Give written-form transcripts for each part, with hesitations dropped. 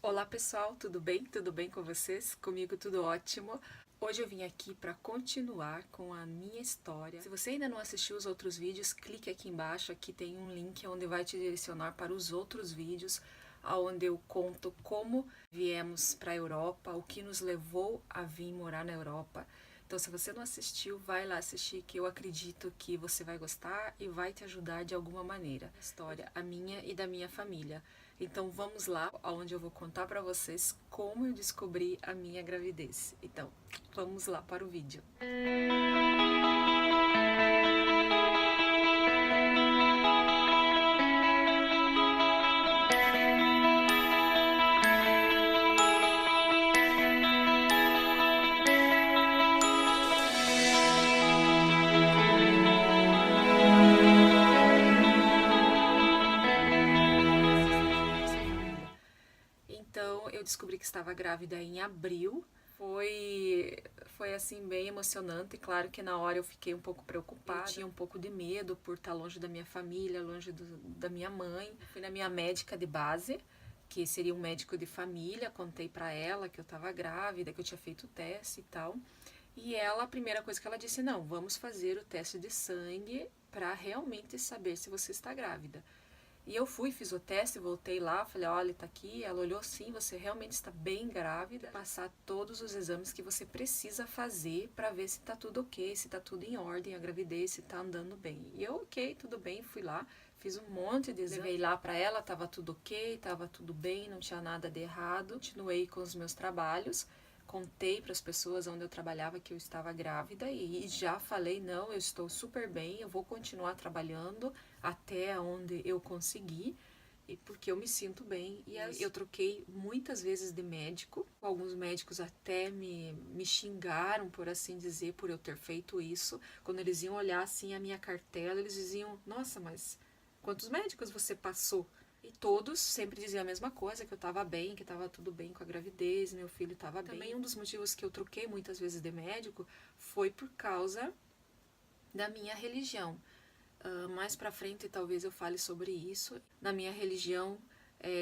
Olá pessoal, tudo bem? Tudo bem com vocês? Comigo tudo ótimo. Hoje eu vim aqui para continuar com a minha história. Se você ainda não assistiu os outros vídeos, clique aqui embaixo, aqui tem um link onde vai te direcionar para os outros vídeos, onde eu conto como viemos para a Europa, o que nos levou a vir morar na Europa. Então, se você não assistiu, vai lá assistir, que eu acredito que você vai gostar e vai te ajudar de alguma maneira. A história, a minha e da minha família. Então, vamos lá, onde eu vou contar para vocês como eu descobri a minha gravidez. Então, vamos lá para o vídeo. Então, eu descobri que estava grávida em abril. Foi assim, bem emocionante. Claro que na hora eu fiquei um pouco preocupada. Eu tinha um pouco de medo por estar longe da minha família, longe da minha mãe. Fui na minha médica de base, que seria um médico de família. Contei pra ela que eu estava grávida, que eu tinha feito o teste e tal. E ela, a primeira coisa que ela disse, não, vamos fazer o teste de sangue para realmente saber se você está grávida. E eu fui, fiz o teste, voltei lá, falei, olha, tá aqui. Ela olhou, sim, você realmente está bem grávida. Passar todos os exames que você precisa fazer para ver se tá tudo ok, se tá tudo em ordem, a gravidez, se tá andando bem. E eu, ok, tudo bem, fui lá, fiz um monte de exames. Levei lá para ela, tava tudo ok, tava tudo bem, não tinha nada de errado. Continuei com os meus trabalhos. Contei para as pessoas onde eu trabalhava que eu estava grávida e já falei, não, eu estou super bem, eu vou continuar trabalhando até onde eu conseguir, porque eu me sinto bem. E eu troquei muitas vezes de médico, alguns médicos até me xingaram, por assim dizer, por eu ter feito isso. Quando eles iam olhar assim a minha cartela, eles diziam, nossa, mas quantos médicos você passou? E todos sempre diziam a mesma coisa, que eu estava bem, que estava tudo bem com a gravidez, meu filho estava bem. Também um dos motivos que eu troquei muitas vezes de médico foi por causa da minha religião. Mais pra frente talvez eu fale sobre isso. Na minha religião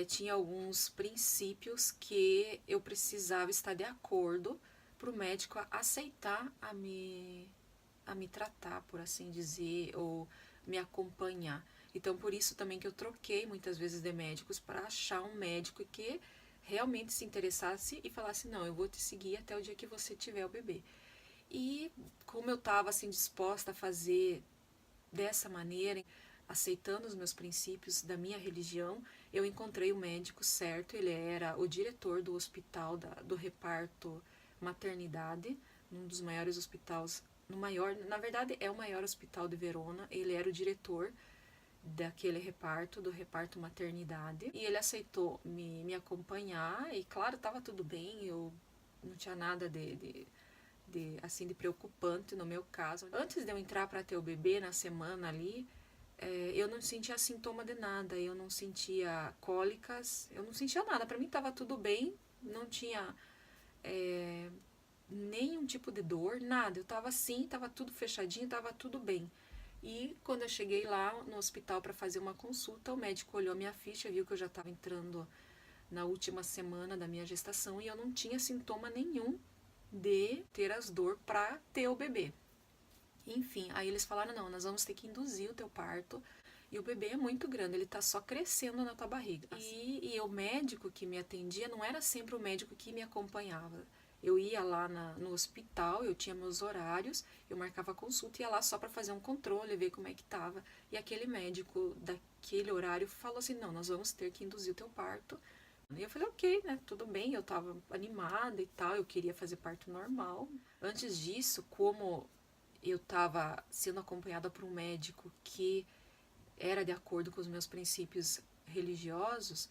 tinha alguns princípios que eu precisava estar de acordo para o médico aceitar a me tratar, por assim dizer, ou me acompanhar. Então, por isso também que eu troquei muitas vezes de médicos para achar um médico que realmente se interessasse e falasse, não, eu vou te seguir até o dia que você tiver o bebê. E como eu estava assim disposta a fazer dessa maneira, aceitando os meus princípios da minha religião, eu encontrei o médico certo. Ele era o diretor do hospital do reparto maternidade, um dos maiores hospitais, no maior, na verdade é o maior hospital de Verona. Ele era o diretor daquele reparto, do reparto maternidade, e ele aceitou me acompanhar. E claro, estava tudo bem, eu não tinha nada assim, de preocupante no meu caso. Antes de eu entrar para ter o bebê, na semana ali, eu não sentia sintoma de nada, eu não sentia cólicas, eu não sentia nada. Para mim estava tudo bem, não tinha nenhum tipo de dor, nada. Eu estava assim, estava tudo fechadinho, estava tudo bem. E quando eu cheguei lá no hospital para fazer uma consulta, o médico olhou minha ficha, viu que eu já estava entrando na última semana da minha gestação e eu não tinha sintoma nenhum de ter as dor para ter o bebê. Enfim, aí eles falaram, não, nós vamos ter que induzir o teu parto, e o bebê é muito grande, ele tá só crescendo na tua barriga. E o médico que me atendia não era sempre o médico que me acompanhava. Eu ia lá no hospital, eu tinha meus horários, eu marcava consulta e ia lá só para fazer um controle, ver como é que tava. E aquele médico daquele horário falou assim, não, nós vamos ter que induzir o teu parto. E eu falei, ok, né, tudo bem, eu tava animada e tal, eu queria fazer parto normal. Antes disso, como eu estava sendo acompanhada por um médico que era de acordo com os meus princípios religiosos,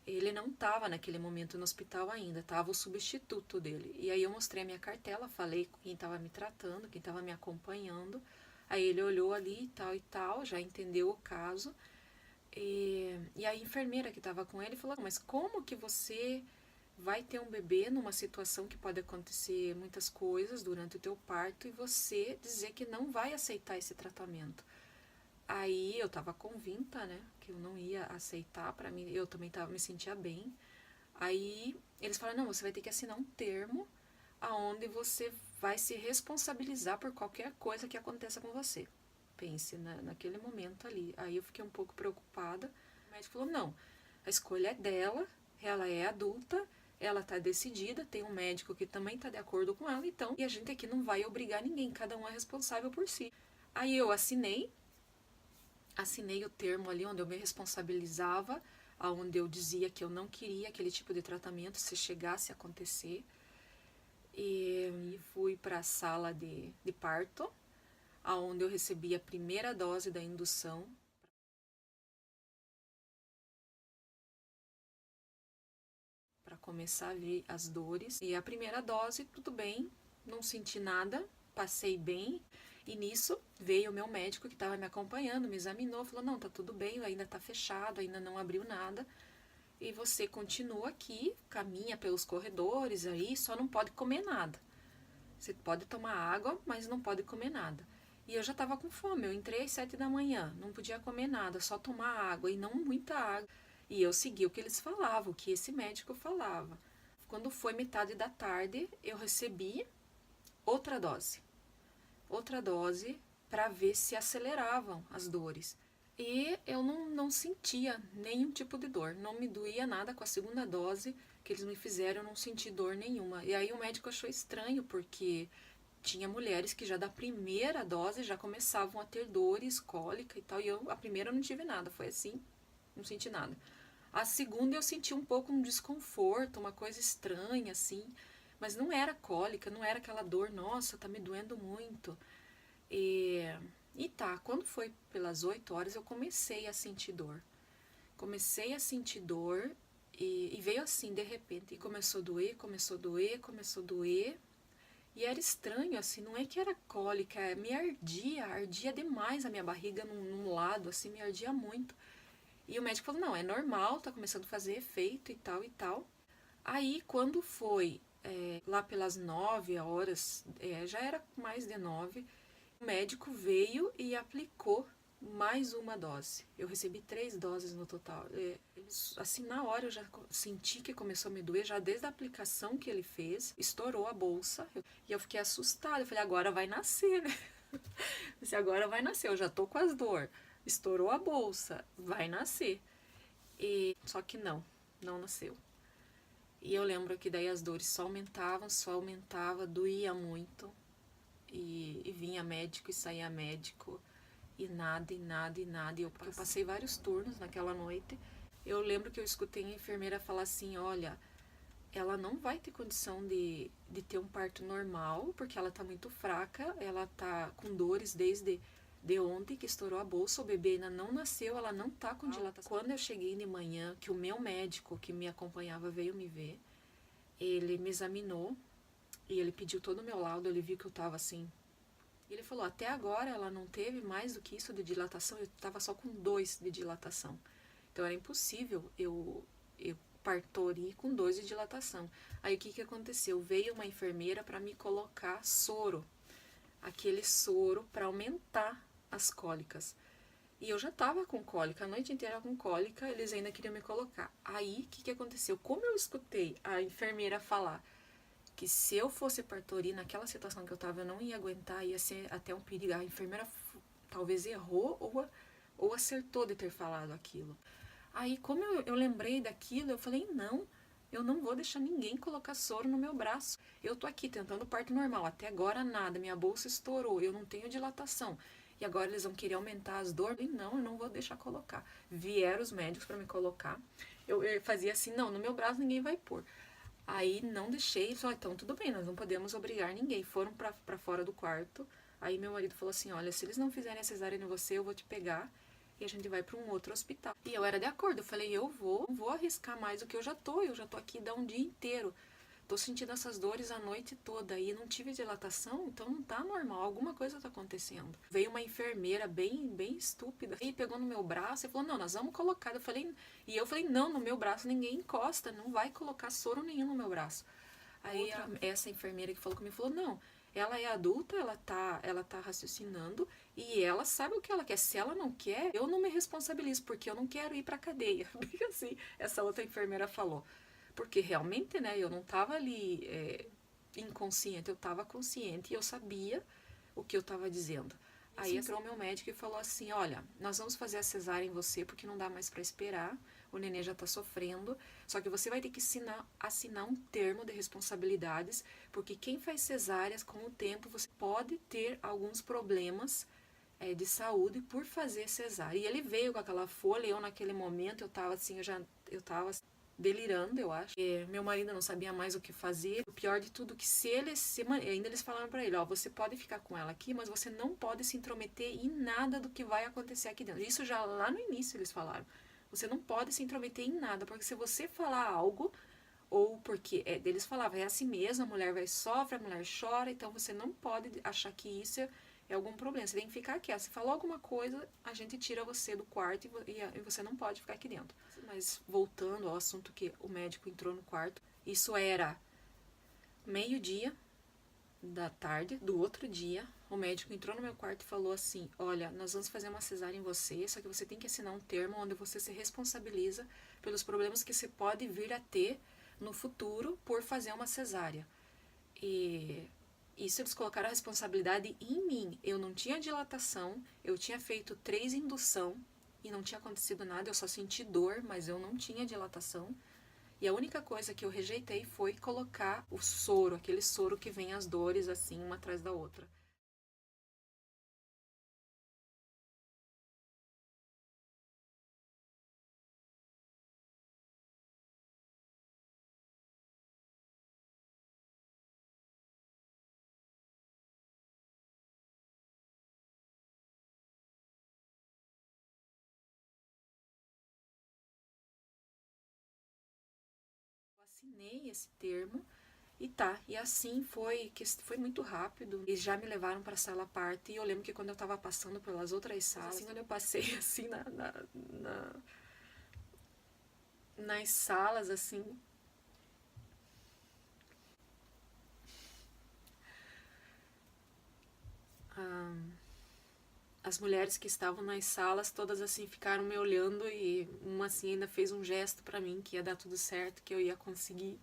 ele não estava naquele momento no hospital ainda, estava o substituto dele. E aí eu mostrei a minha cartela, falei com quem estava me tratando, quem estava me acompanhando. Aí ele olhou ali e tal, já entendeu o caso. E a enfermeira que estava com ele falou, mas como que você vai ter um bebê numa situação que pode acontecer muitas coisas durante o teu parto e você dizer que não vai aceitar esse tratamento? Aí eu tava convicta, né, que eu não ia aceitar. Para mim, eu também me sentia bem. Aí eles falaram, não, você vai ter que assinar um termo aonde você vai se responsabilizar por qualquer coisa que aconteça com você. Pense naquele momento ali. Aí eu fiquei um pouco preocupada. O médico falou, não, a escolha é dela, ela é adulta, ela tá decidida, tem um médico que também tá de acordo com ela, então, e a gente aqui não vai obrigar ninguém, cada um é responsável por si. Aí eu assinei o termo ali onde eu me responsabilizava, aonde eu dizia que eu não queria aquele tipo de tratamento se chegasse a acontecer. E fui para a sala de parto, aonde eu recebi a primeira dose da indução. Para começar a ver as dores. E a primeira dose, tudo bem, não senti nada, passei bem. E nisso veio o meu médico que estava me acompanhando, me examinou, falou, não, tá tudo bem, ainda tá fechado, ainda não abriu nada. E você continua aqui, caminha pelos corredores aí, só não pode comer nada. Você pode tomar água, mas não pode comer nada. E eu já estava com fome, eu entrei às 7 da manhã, não podia comer nada, só tomar água e não muita água. E eu segui o que eles falavam, o que esse médico falava. Quando foi metade da tarde, eu recebi outra dose. Outra dose para ver se aceleravam as dores. E eu não sentia nenhum tipo de dor, não me doía nada com a segunda dose que eles me fizeram, eu não senti dor nenhuma. E aí o médico achou estranho, porque tinha mulheres que já da primeira dose já começavam a ter dores, cólica e tal, e eu a primeira não tive nada, foi assim, não senti nada. A segunda eu senti um pouco um desconforto, uma coisa estranha assim, mas não era cólica, não era aquela dor, nossa, tá me doendo muito. E tá, quando foi pelas 8 horas eu comecei a sentir dor. Comecei a sentir dor e veio assim, de repente, e começou a doer, começou a doer, começou a doer. E era estranho, assim, não é que era cólica, me ardia demais a minha barriga num lado, assim, me ardia muito. E o médico falou, não, é normal, tá começando a fazer efeito e tal e tal. Aí, quando foi lá pelas 9 horas, já era mais de 9, o médico veio e aplicou mais uma dose. Eu recebi 3 doses no total. Assim, na hora eu já senti que começou a me doer, já desde a aplicação que ele fez, estourou a bolsa. E eu fiquei assustada. Eu falei, agora vai nascer, né? Se agora vai nascer, eu já tô com as dor. Estourou a bolsa, vai nascer. Só que não nasceu. E eu lembro que daí as dores só aumentava, doía muito. E vinha médico e saía médico. E nada, e nada, e nada. Eu passei vários turnos naquela noite. Eu lembro que eu escutei a enfermeira falar assim, olha, ela não vai ter condição de ter um parto normal, porque ela tá muito fraca, ela tá com dores desde ontem que estourou a bolsa, o bebê ainda não nasceu, ela não tá com dilatação. Quando eu cheguei de manhã, que o meu médico que me acompanhava veio me ver, ele me examinou e ele pediu todo o meu laudo, ele viu que eu tava assim. Ele falou, até agora ela não teve mais do que isso de dilatação, eu tava só com 2 de dilatação. Então era impossível eu partorir com 2 de dilatação. Aí o que aconteceu? Veio uma enfermeira para me colocar soro, aquele soro para aumentar as cólicas. E eu já estava com cólica, a noite inteira com cólica, eles ainda queriam me colocar. Aí o que aconteceu? Como eu escutei a enfermeira falar que se eu fosse partorir naquela situação que eu estava, eu não ia aguentar, ia ser até um perigo. A enfermeira talvez errou ou acertou de ter falado aquilo. Aí, como eu lembrei daquilo, eu falei, não, eu não vou deixar ninguém colocar soro no meu braço. Eu tô aqui tentando parto normal, até agora nada, minha bolsa estourou, eu não tenho dilatação. E agora eles vão querer aumentar as dores? Eu falei, não, eu não vou deixar colocar. Vieram os médicos para me colocar. Eu fazia assim, não, no meu braço ninguém vai pôr. Aí não deixei, falei, então tudo bem, nós não podemos obrigar ninguém. Foram pra fora do quarto. Aí meu marido falou assim, olha, se eles não fizerem a cesárea em você, eu vou te pegar e a gente vai para um outro hospital. E eu era de acordo, eu falei, não vou arriscar mais do que eu já tô aqui dá um dia inteiro. Tô sentindo essas dores a noite toda e não tive dilatação, então não tá normal, alguma coisa tá acontecendo. Veio uma enfermeira bem estúpida e pegou no meu braço e falou, não, nós vamos colocar. Eu falei, não, no meu braço ninguém encosta, não vai colocar soro nenhum no meu braço. Aí essa enfermeira que falou comigo falou, não, ela é adulta, ela tá raciocinando e ela sabe o que ela quer. Se ela não quer, eu não me responsabilizo, porque eu não quero ir pra cadeia. Bem assim, essa outra enfermeira falou. porque realmente, né, eu não estava ali inconsciente, eu estava consciente e eu sabia o que eu estava dizendo. Aí entrou meu médico e falou assim, olha, nós vamos fazer a cesárea em você porque não dá mais para esperar, o nenê já está sofrendo, só que você vai ter que assinar um termo de responsabilidades, porque quem faz cesáreas, com o tempo, você pode ter alguns problemas de saúde por fazer cesárea. E ele veio com aquela folha, e eu naquele momento, eu estava assim, eu tava delirando, eu acho. E meu marido não sabia mais o que fazer. O pior de tudo, que ainda eles falaram para ele, ó, você pode ficar com ela aqui, mas você não pode se intrometer em nada do que vai acontecer aqui dentro. Isso já lá no início eles falaram. Você não pode se intrometer em nada, porque se você falar algo, ou porque eles falavam, é assim mesmo, a mulher sofre, a mulher chora, então você não pode achar que isso é algum problema. Você tem que ficar aqui. Se falou alguma coisa, a gente tira você do quarto e você não pode ficar aqui dentro. Mas voltando ao assunto que o médico entrou no quarto, isso era 12:00 da tarde do outro dia. O médico entrou no meu quarto e falou assim, olha, nós vamos fazer uma cesárea em você, só que você tem que assinar um termo onde você se responsabiliza pelos problemas que você pode vir a ter no futuro por fazer uma cesárea. E isso eles colocaram a responsabilidade em mim. Eu não tinha dilatação, eu tinha feito 3 indução e não tinha acontecido nada, eu só senti dor, mas eu não tinha dilatação. E a única coisa que eu rejeitei foi colocar o soro, aquele soro que vem as dores assim, uma atrás da outra. Assinei esse termo e assim foi muito rápido. Eles já me levaram para a sala à parte e eu lembro que quando eu estava passando pelas outras salas, assim, quando eu passei assim nas salas assim, as mulheres que estavam nas salas todas assim ficaram me olhando e uma assim ainda fez um gesto para mim que ia dar tudo certo, que eu ia conseguir.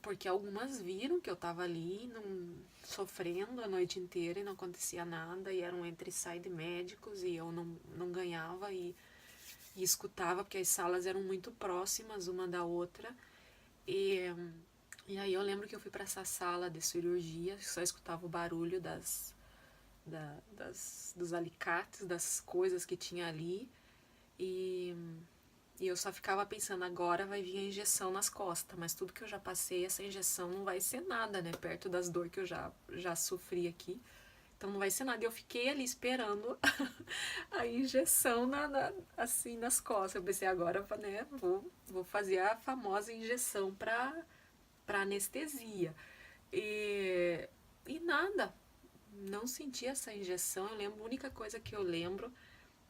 Porque algumas viram que eu tava ali sofrendo a noite inteira e não acontecia nada, e era um entra e sai de médicos e eu não ganhava e escutava, porque as salas eram muito próximas uma da outra. E aí eu lembro que eu fui para essa sala de cirurgia, só escutava o barulho dos alicates, das coisas que tinha ali, e eu só ficava pensando, agora vai vir a injeção nas costas, mas tudo que eu já passei, essa injeção não vai ser nada, né, perto das dores que eu já sofri aqui, então não vai ser nada. E eu fiquei ali esperando a injeção assim nas costas. Eu pensei, agora, né, vou fazer a famosa injeção para anestesia. E nada, não senti essa injeção. Eu lembro, a única coisa que eu lembro,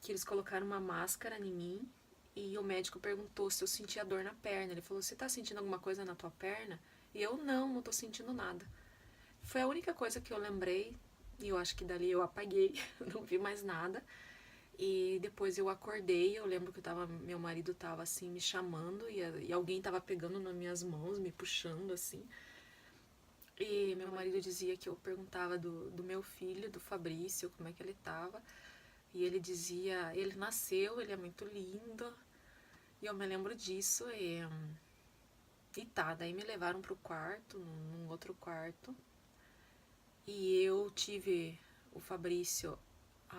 que eles colocaram uma máscara em mim, e o médico perguntou se eu sentia dor na perna. Ele falou, você tá sentindo alguma coisa na tua perna? E eu, não tô sentindo nada. Foi a única coisa que eu lembrei, e eu acho que dali eu apaguei, não vi mais nada. E depois eu acordei, eu lembro que meu marido tava assim me chamando, e alguém tava pegando nas minhas mãos, me puxando assim. E meu marido dizia que eu perguntava do meu filho, do Fabrício, como é que ele tava. E ele dizia, ele nasceu, ele é muito lindo. E eu me lembro disso. Daí me levaram pro quarto, num outro quarto. E eu tive o Fabrício a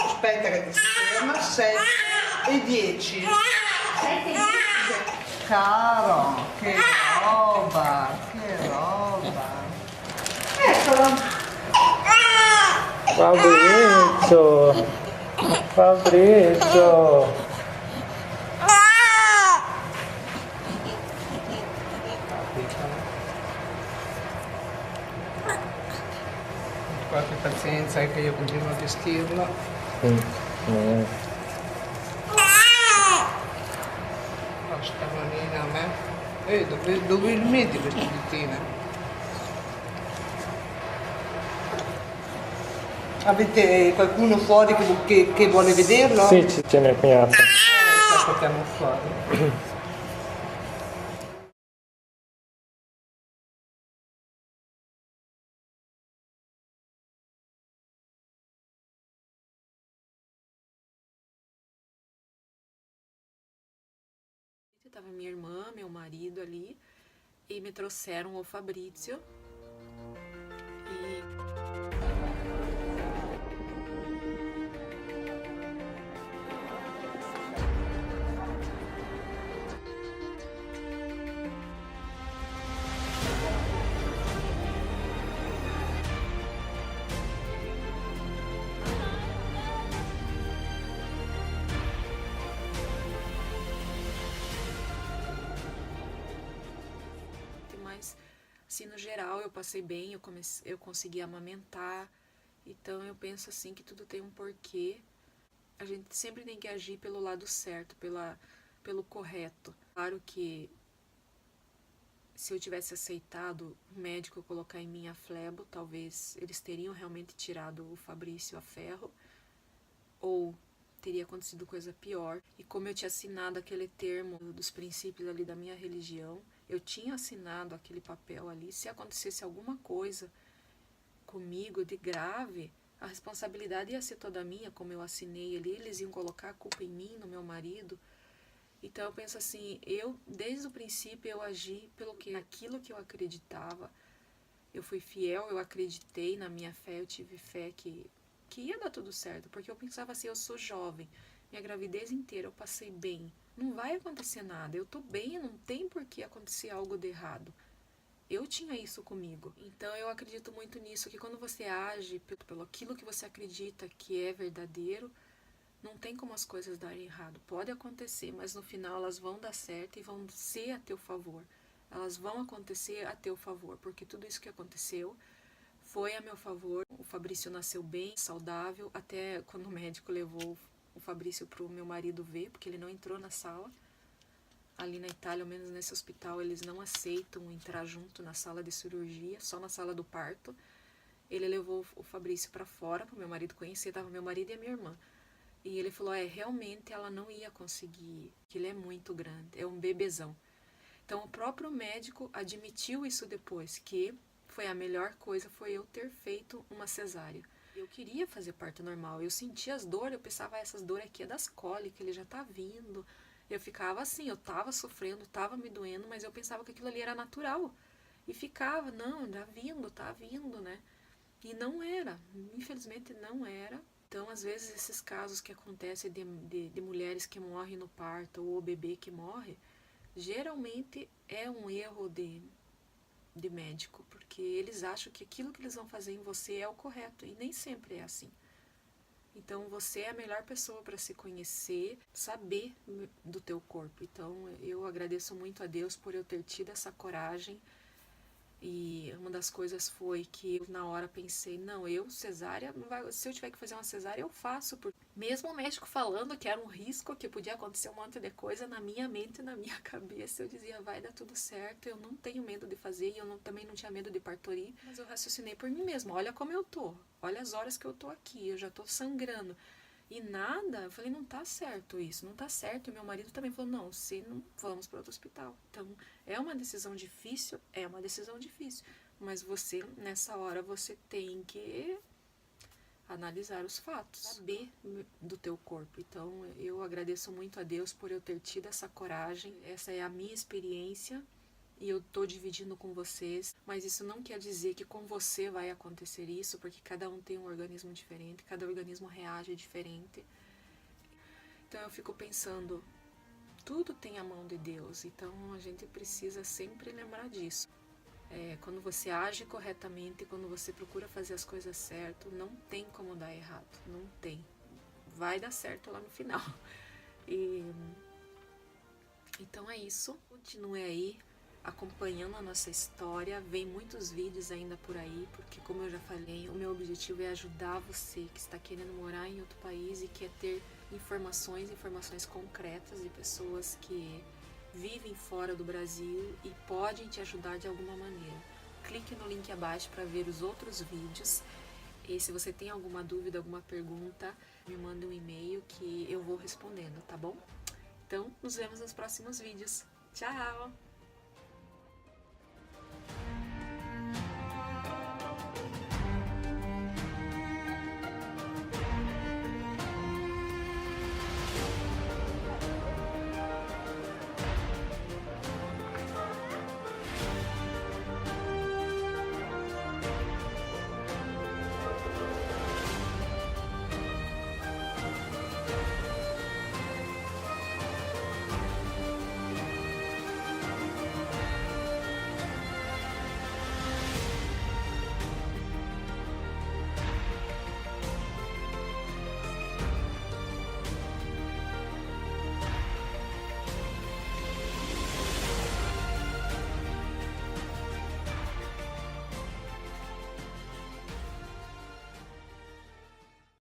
Aspetta che ti sistema, 7 e 10. 7 e 10? Caro, che roba, che roba. Eccolo. Fabrizio. Qualche pazienza che io continuo a vestirlo. La scavolina a me. Dove il medico stamattina? Avete qualcuno fuori che vuole vederlo? Sì, c'è mia cognata. Portiamo fuori. Tava minha irmã, meu marido ali, e me trouxeram o Fabrício. E mas, assim, no geral, eu passei bem, eu consegui amamentar. Então, eu penso, assim, que tudo tem um porquê. A gente sempre tem que agir pelo lado certo, pelo correto. Claro que se eu tivesse aceitado o médico colocar em mim a flebo, talvez eles teriam realmente tirado o Fabrício a ferro, ou teria acontecido coisa pior. E como eu tinha assinado aquele termo dos princípios ali da minha religião, eu tinha assinado aquele papel ali. Se acontecesse alguma coisa comigo de grave, a responsabilidade ia ser toda minha, como eu assinei ali, eles iam colocar a culpa em mim, no meu marido. Então eu penso assim, desde o princípio eu agi naquilo que eu acreditava. Eu fui fiel, eu acreditei na minha fé, eu tive fé que ia dar tudo certo, porque eu pensava assim, eu sou jovem, minha gravidez inteira eu passei bem, não vai acontecer nada, eu tô bem, não tem por que acontecer algo de errado. Eu tinha isso comigo. Então eu acredito muito nisso, que quando você age pelo aquilo que você acredita que é verdadeiro, não tem como as coisas darem errado. Pode acontecer, mas no final elas vão dar certo e vão ser a teu favor. Elas vão acontecer a teu favor, porque tudo isso que aconteceu foi a meu favor. O Fabrício nasceu bem, saudável, até quando o médico levou o Fabrício para o meu marido ver, porque ele não entrou na sala. Ali na Itália, ao menos nesse hospital, eles não aceitam entrar junto na sala de cirurgia, só na sala do parto. Ele levou o Fabrício para fora, para o meu marido conhecer, tava meu marido e a minha irmã. E ele falou, realmente ela não ia conseguir, que ele é muito grande, é um bebezão. Então o próprio médico admitiu isso depois, que foi a melhor coisa, foi eu ter feito uma cesárea. Eu queria fazer parto normal, eu sentia as dores, eu pensava, essas dores aqui é das cólicas, ele já tá vindo. Eu ficava assim, eu tava sofrendo, tava me doendo, mas eu pensava que aquilo ali era natural. E ficava, não, tá vindo, né? E não era, infelizmente não era. Então, às vezes, esses casos que acontecem de mulheres que morrem no parto ou o bebê que morre, geralmente é um erro de médico, porque eles acham que aquilo que eles vão fazer em você é o correto, e nem sempre é assim. Então, você é a melhor pessoa para se conhecer, saber do teu corpo. Então, eu agradeço muito a Deus por eu ter tido essa coragem. E uma das coisas foi que eu, na hora, pensei, não, cesárea, se eu tiver que fazer uma cesárea, eu faço. Mesmo o médico falando que era um risco, que podia acontecer um monte de coisa, na minha mente, na minha cabeça, eu dizia, vai dar tudo certo, eu não tenho medo de fazer, e eu também não tinha medo de partorir. Mas eu raciocinei por mim mesma, olha como eu tô, olha as horas que eu tô aqui, eu já tô sangrando. E nada, eu falei, não tá certo isso, não tá certo. E meu marido também falou, não, se não, vamos para outro hospital. Então, é uma decisão difícil, mas você, nessa hora, você tem que analisar os fatos, saber do teu corpo. Então, eu agradeço muito a Deus por eu ter tido essa coragem, essa é a minha experiência, e eu tô dividindo com vocês, mas isso não quer dizer que com você vai acontecer isso, porque cada um tem um organismo diferente, cada organismo reage diferente. Então eu fico pensando, tudo tem a mão de Deus, então a gente precisa sempre lembrar disso. Quando você age corretamente, quando você procura fazer as coisas certo, não tem como dar errado, não tem. Vai dar certo lá no final. Então é isso, continue aí acompanhando a nossa história, vem muitos vídeos ainda por aí, porque como eu já falei, o meu objetivo é ajudar você que está querendo morar em outro país e quer ter informações concretas de pessoas que vivem fora do Brasil e podem te ajudar de alguma maneira. Clique no link abaixo para ver os outros vídeos E se você tem alguma dúvida, alguma pergunta, me manda um e-mail que eu vou respondendo, tá bom? Então, nos vemos nos próximos vídeos. Tchau!